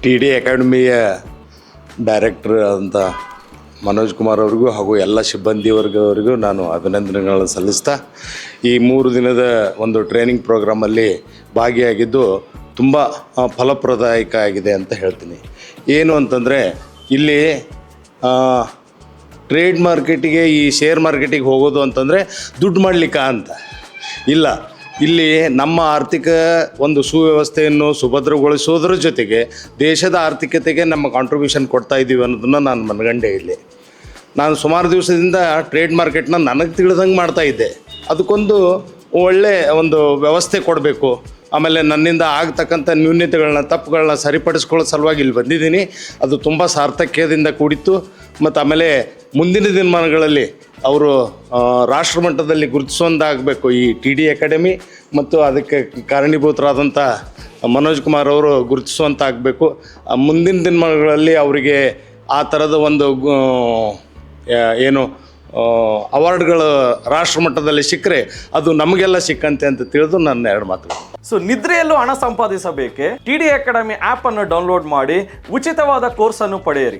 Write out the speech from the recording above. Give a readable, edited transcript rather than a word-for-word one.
T D ಅಕಾಡೆಮಿಯ director ಅಂತ ಮನೋಜ್ ಕುಮಾರ್ ಅವ್ರಿಗೂ ಹಾಗೂ ಎಲ್ಲ ಸಿಬ್ಬಂದಿ ವರ್ಗದವರಿಗೂ ನಾನು ಅಭಿನಂದನೆಗಳನ್ನು ಸಲ್ಲಿಸ್ತಾ ಈ 3 ದಿನದ ಒಂದು ಟ್ರೈನಿಂಗ್ ಪ್ರೋಗ್ರಾಮಲ್ಲಿ ಭಾಗಿಯಾಗಿದ್ದು ತುಂಬ ಫಲಪ್ರದಾಯಕ ಆಗಿದೆ ಅಂತ ಹೇಳ್ತೀನಿ. ಏನು ಅಂತಂದರೆ ಇಲ್ಲಿ ಟ್ರೇಡ್ ಮಾರ್ಕೆಟಿಗೆ ಈ ಶೇರ್ ಮಾರ್ಕೆಟಿಗೆ ಹೋಗೋದು ಅಂತಂದರೆ ದುಡ್ಡು ಮಾಡಲಿಕ್ಕೆ ಅಂತ ಇಲ್ಲ, ಇಲ್ಲಿ ನಮ್ಮ ಆರ್ಥಿಕ ಒಂದು ಸುವ್ಯವಸ್ಥೆಯನ್ನು ಸುಭದ್ರಗೊಳಿಸೋದ್ರ ಜೊತೆಗೆ ದೇಶದ ಆರ್ಥಿಕತೆಗೆ ನಮ್ಮ ಕಾಂಟ್ರಿಬ್ಯೂಷನ್ ಕೊಡ್ತಾ ಇದ್ದೀವಿ ಅನ್ನೋದನ್ನು ನಾನು ಮನಗಂಡೆ. ಇಲ್ಲಿ ನಾನು ಸುಮಾರು ದಿವಸದಿಂದ ಟ್ರೇಡ್ ಮಾರ್ಕೆಟ್ನ ನನಗೆ ತಿಳಿದಂಗೆ ಮಾಡ್ತಾಯಿದ್ದೆ. ಅದಕ್ಕೊಂದು ಒಳ್ಳೆ ಒಂದು ವ್ಯವಸ್ಥೆ ಕೊಡಬೇಕು, ಆಮೇಲೆ ನನ್ನಿಂದ ಆಗ್ತಕ್ಕಂಥ ನ್ಯೂನ್ಯತೆಗಳನ್ನ ತಪ್ಪುಗಳನ್ನ ಸರಿಪಡಿಸ್ಕೊಳ್ಳೋ ಸಲುವಾಗಿ ಇಲ್ಲಿ ಬಂದಿದ್ದೀನಿ. ಅದು ತುಂಬ ಸಾರ್ಥಕ್ಯದಿಂದ ಕೂಡಿತ್ತು. ಮತ್ತು ಆಮೇಲೆ ಮುಂದಿನ ದಿನಮಾನಗಳಲ್ಲಿ ಅವರು ರಾಷ್ಟ್ರಮಟ್ಟದಲ್ಲಿ ಗುರುತಿಸೋದಾಗಬೇಕು ಈ ಟಿ ಡಿ ಅಕಾಡೆಮಿ, ಮತ್ತು ಅದಕ್ಕೆ ಕಾರಣೀಭೂತರಾದಂಥ ಮನೋಜ್ ಕುಮಾರ್ ಅವರು ಗುರುತಿಸುವಂಥ ಆಗಬೇಕು. ಮುಂದಿನ ದಿನಮಾನಗಳಲ್ಲಿ ಅವರಿಗೆ ಆ ಥರದ ಒಂದು ಏನು ಅವಾರ್ಡ್ಗಳು ರಾಷ್ಟ್ರಮಟ್ಟದಲ್ಲಿ ಸಿಕ್ಕರೆ ಅದು ನಮಗೆಲ್ಲ ಸಿಕ್ಕಂತೆ ಅಂತ ತಿಳಿದು ನನ್ನ 2 ಮಾತುಗಳು. ಸೊ ನಿದ್ರೆಯಲ್ಲೂ ಹಣ ಸಂಪಾದಿಸಬೇಕೆ? ಟಿ ಡಿ ಅಕಾಡೆಮಿ ಆ್ಯಪ್ ಅನ್ನು ಡೌನ್ಲೋಡ್ ಮಾಡಿ ಉಚಿತವಾದ ಕೋರ್ಸ್ ಅನ್ನು ಪಡೆಯಿರಿ.